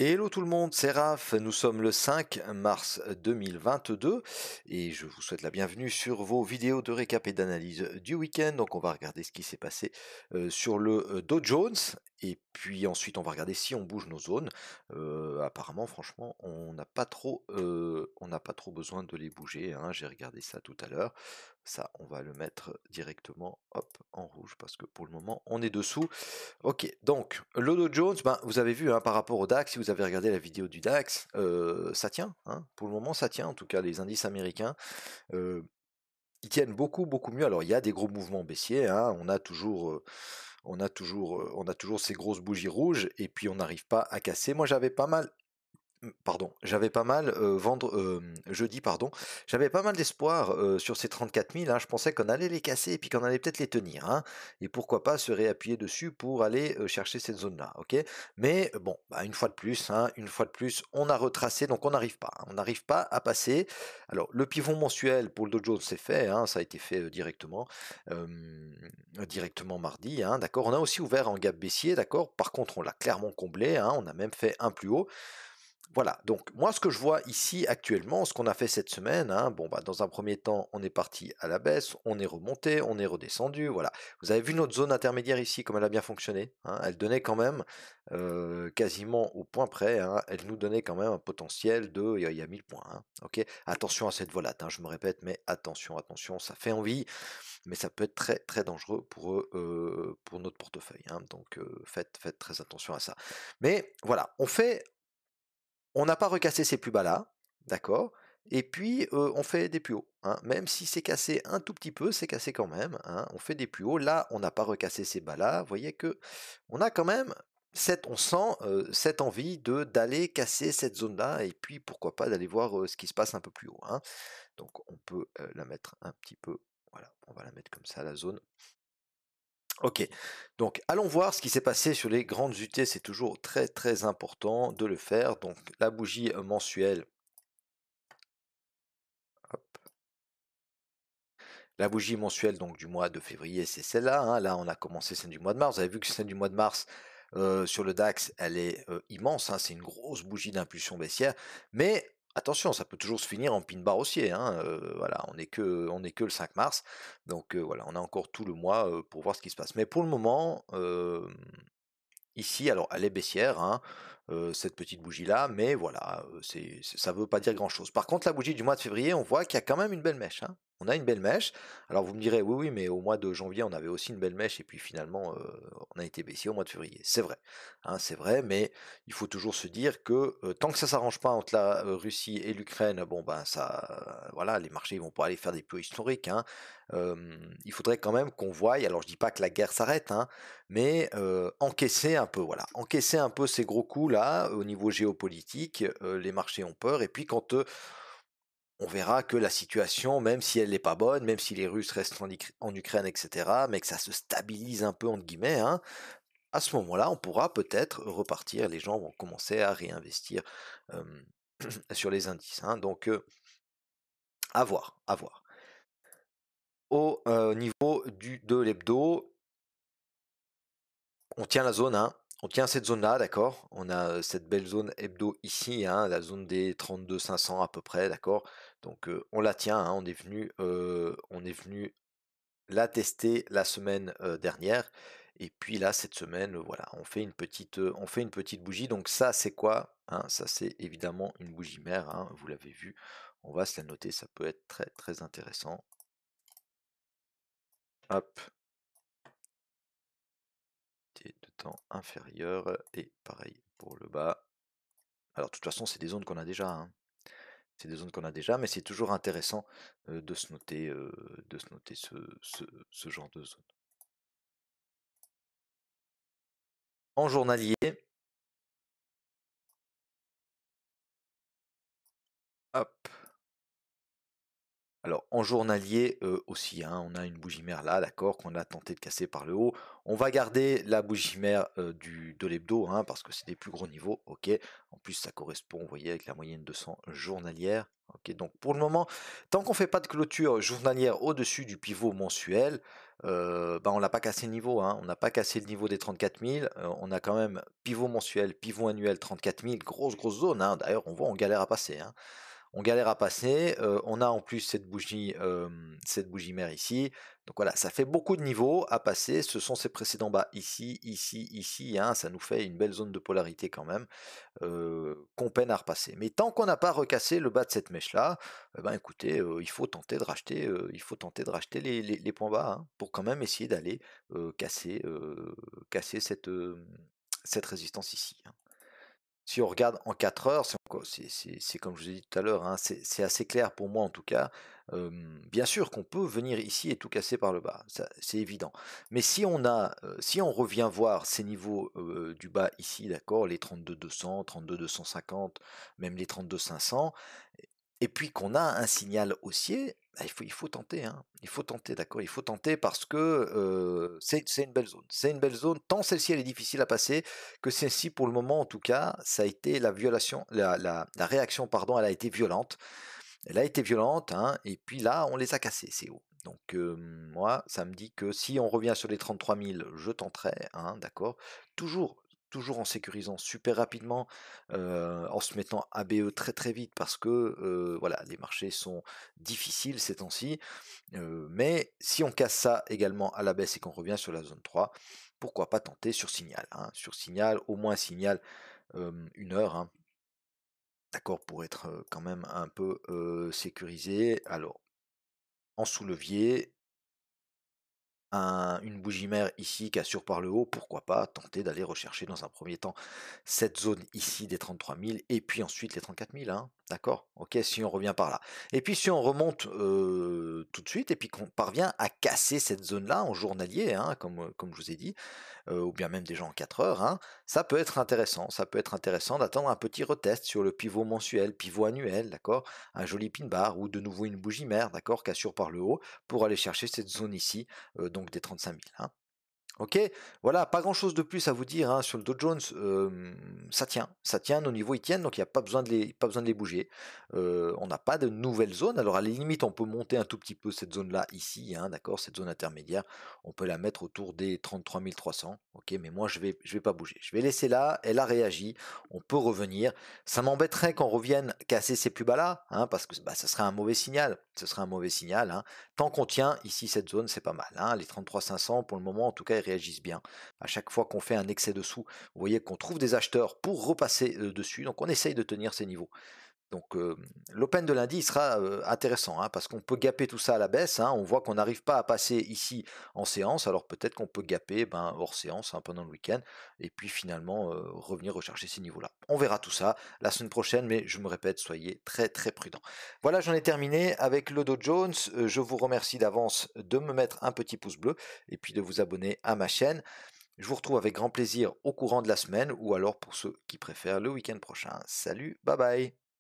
Hello tout le monde, c'est Raph, nous sommes le 5 mars 2022 et je vous souhaite la bienvenue sur vos vidéos de récap et d'analyse du week-end. Donc on va regarder ce qui s'est passé sur le Dow Jones et puis ensuite on va regarder si on bouge nos zones. Apparemment franchement on n'a pas trop besoin de les bouger, hein. J'ai regardé ça tout à l'heure. Ça on va le mettre directement hop, en rouge parce que pour le moment on est dessous. Ok, donc le Dow Jones, ben, vous avez vu hein, par rapport au DAX, si vous avez regardé la vidéo du DAX, ça tient, hein, pour le moment ça tient, en tout cas les indices américains, euh, ils tiennent beaucoup mieux. Alors il y a des gros mouvements baissiers, hein, on a toujours ces grosses bougies rouges, et puis on n'arrive pas à casser. Moi j'avais pas mal j'avais pas mal jeudi, pardon, j'avais pas mal d'espoir sur ces 34 000, hein. Je pensais qu'on allait les casser et puis qu'on allait peut-être les tenir, hein, et pourquoi pas se réappuyer dessus pour aller chercher cette zone-là, ok. Mais bon, bah, une fois de plus, hein, une fois de plus, on a retracé, donc on n'arrive pas, hein, on n'arrive pas à passer. Alors le pivot mensuel pour le Dow Jones c'est fait, hein, ça a été fait euh, directement mardi, hein, d'accord. On a aussi ouvert en gap baissier, d'accord. Par contre, on l'a clairement comblé, hein, on a même fait un plus haut. Voilà, donc moi ce que je vois ici actuellement, ce qu'on a fait cette semaine, hein, bon bah dans un premier temps on est parti à la baisse, on est remonté, on est redescendu, voilà. Vous avez vu notre zone intermédiaire ici, comme elle a bien fonctionné, hein, elle donnait quand même quasiment au point près, hein, elle nous donnait quand même un potentiel de, il y a 1000 points, hein, ok. Attention à cette volate, hein, je me répète, mais attention, ça fait envie, mais ça peut être très dangereux pour notre portefeuille, hein, donc faites très attention à ça. Mais voilà, on n'a pas recassé ces plus bas là, d'accord. Et puis on fait des plus hauts, hein. Même si c'est cassé un tout petit peu, c'est cassé quand même, hein. On fait des plus hauts. Là, on n'a pas recassé ces bas là. Vous voyez que on a quand même on sent cette envie de d'aller casser cette zone là. Et puis pourquoi pas d'aller voir ce qui se passe un peu plus haut, hein. Donc on peut la mettre un petit peu. Voilà, on va la mettre comme ça la zone. Ok, donc allons voir ce qui s'est passé sur les grandes UT, c'est toujours très important de le faire. Donc la bougie mensuelle, hop, la bougie mensuelle donc du mois de février, c'est celle-là, hein. Là on a commencé celle du mois de mars, vous avez vu que celle du mois de mars sur le DAX, elle est immense, hein. C'est une grosse bougie d'impulsion baissière, mais attention, ça peut toujours se finir en pin bar haussier, hein. Voilà, on est que le 5 mars, donc voilà, on a encore tout le mois pour voir ce qui se passe. Mais pour le moment, ici, alors elle est baissière, hein, cette petite bougie-là, mais voilà, ça veut pas dire grand-chose. Par contre, la bougie du mois de février, on voit qu'il y a quand même une belle mèche, hein. On a une belle mèche. Alors vous me direz, oui, mais au mois de janvier, on avait aussi une belle mèche, et puis finalement, on a été baissier au mois de février. C'est vrai, hein, c'est vrai, mais il faut toujours se dire que tant que ça s'arrange pas entre la Russie et l'Ukraine, bon ben ça, voilà, les marchés ils vont pas aller faire des plus hauts historiques, hein. Il faudrait quand même qu'on voie, alors je dis pas que la guerre s'arrête, hein, mais encaisser un peu, voilà, encaisser un peu ces gros coups là au niveau géopolitique, les marchés ont peur, et puis quand on verra que la situation, même si elle n'est pas bonne, même si les Russes restent en Ukraine, etc., mais que ça se stabilise un peu entre guillemets, hein, à ce moment-là, on pourra peut-être repartir, les gens vont commencer à réinvestir euh, sur les indices, hein. Donc à voir, à voir. Au niveau de l'hebdo, on tient la zone, hein. On tient cette zone-là, d'accord. On a cette belle zone hebdo ici, hein, la zone des 32 500 à peu près, d'accord. Donc on la tient, hein. On est venu la tester la semaine dernière. Et puis là, cette semaine, voilà, on fait une petite bougie. Donc ça, c'est quoi, hein? Ça, c'est évidemment une bougie mère, hein, vous l'avez vu. On va se la noter, ça peut être très intéressant. Hop, de temps inférieur, et pareil pour le bas. Alors, de toute façon, c'est des zones qu'on a déjà, hein. C'est des zones qu'on a déjà, mais c'est toujours intéressant de se noter ce genre de zone. En journalier, hop. Alors, en journalier aussi, hein, on a une bougie mère là, d'accord, qu'on a tenté de casser par le haut. On va garder la bougie mère de l'hebdo, hein, parce que c'est des plus gros niveaux, ok. En plus, ça correspond, vous voyez, avec la moyenne 200 journalière. Ok, donc pour le moment, tant qu'on ne fait pas de clôture journalière au-dessus du pivot mensuel, bah, on l'a pas cassé le niveau, hein. On n'a pas cassé le niveau des 34 000. On a quand même pivot mensuel, pivot annuel 34 000, grosse zone, hein. D'ailleurs, on voit, on galère à passer, hein. On galère à passer. On a en plus cette bougie mère ici. Donc voilà, ça fait beaucoup de niveaux à passer. Ce sont ces précédents bas ici, ici, ici, hein. Ça nous fait une belle zone de polarité quand même, qu'on peine à repasser. Mais tant qu'on n'a pas recassé le bas de cette mèche-là, eh ben écoutez, il faut tenter de racheter les points bas, hein, pour quand même essayer d'aller casser cette résistance ici, hein. Si on regarde en 4 heures, c'est comme je vous ai dit tout à l'heure, hein, c'est assez clair pour moi en tout cas. Bien sûr qu'on peut venir ici et tout casser par le bas, ça c'est évident. Mais si on revient voir ces niveaux du bas ici, d'accord, les 32 200, 32 250, même les 32 500, et puis qu'on a un signal haussier, bah, il faut tenter, hein. Il faut tenter, d'accord? Il faut tenter parce que c'est une belle zone. C'est une belle zone, tant celle-ci elle est difficile à passer, que celle-ci pour le moment en tout cas, ça a été la violation, la réaction, pardon, elle a été violente. Elle a été violente, hein, et puis là, on les a cassés, ces hauts. Donc moi, ça me dit que si on revient sur les 33 000, je tenterai, hein, d'accord. Toujours, toujours en sécurisant super rapidement, en se mettant ABE très vite parce que voilà, les marchés sont difficiles ces temps-ci. Mais si on casse ça également à la baisse et qu'on revient sur la zone 3, pourquoi pas tenter sur signal, hein, sur signal, au moins signal 1 heure, hein, d'accord, pour être quand même un peu sécurisé. Alors, en sous-levier, une bougie mère ici qui assure par le haut, pourquoi pas tenter d'aller rechercher dans un premier temps cette zone ici des 33 000 et puis ensuite les 34 000, hein, d'accord? Ok, si on revient par là. Et puis si on remonte tout de suite et puis qu'on parvient à casser cette zone-là en journalier, hein, comme je vous ai dit, ou bien même déjà en 4 heures, hein, ça peut être intéressant. Ça peut être intéressant d'attendre un petit retest sur le pivot mensuel, pivot annuel, d'accord? Un joli pin bar ou de nouveau une bougie mère, d'accord, qui assure par le haut pour aller chercher cette zone ici, donc des 35 000, hein. OK, voilà, pas grand-chose de plus à vous dire, hein, sur le Dow Jones, ça tient, nos niveaux ils tiennent, donc il y a pas besoin de les bouger. On n'a pas de nouvelle zone, alors à la limite, on peut monter un tout petit peu cette zone-là ici, hein, d'accord, cette zone intermédiaire, on peut la mettre autour des 33 300, OK, mais moi je vais pas bouger. Je vais laisser là, elle a réagi, on peut revenir. Ça m'embêterait qu'on revienne casser ces plus bas là, hein, parce que bah, ça serait un mauvais signal. Ce serait un mauvais signal, hein. Tant qu'on tient ici cette zone, c'est pas mal, hein. Les 33 500, pour le moment, en tout cas, ils réagissent bien. À chaque fois qu'on fait un excès dessous, vous voyez qu'on trouve des acheteurs pour repasser dessus. Donc on essaye de tenir ces niveaux. Donc l'open de lundi il sera intéressant, hein, parce qu'on peut gaper tout ça à la baisse, hein. On voit qu'on n'arrive pas à passer ici en séance, alors peut-être qu'on peut gaper hors séance, hein, pendant le week-end, et puis finalement revenir rechercher ces niveaux-là. On verra tout ça la semaine prochaine, mais je me répète, soyez très prudents. Voilà, j'en ai terminé avec le Dow Jones. Je vous remercie d'avance de me mettre un petit pouce bleu et puis de vous abonner à ma chaîne. Je vous retrouve avec grand plaisir au courant de la semaine ou alors pour ceux qui préfèrent le week-end prochain. Salut, bye bye.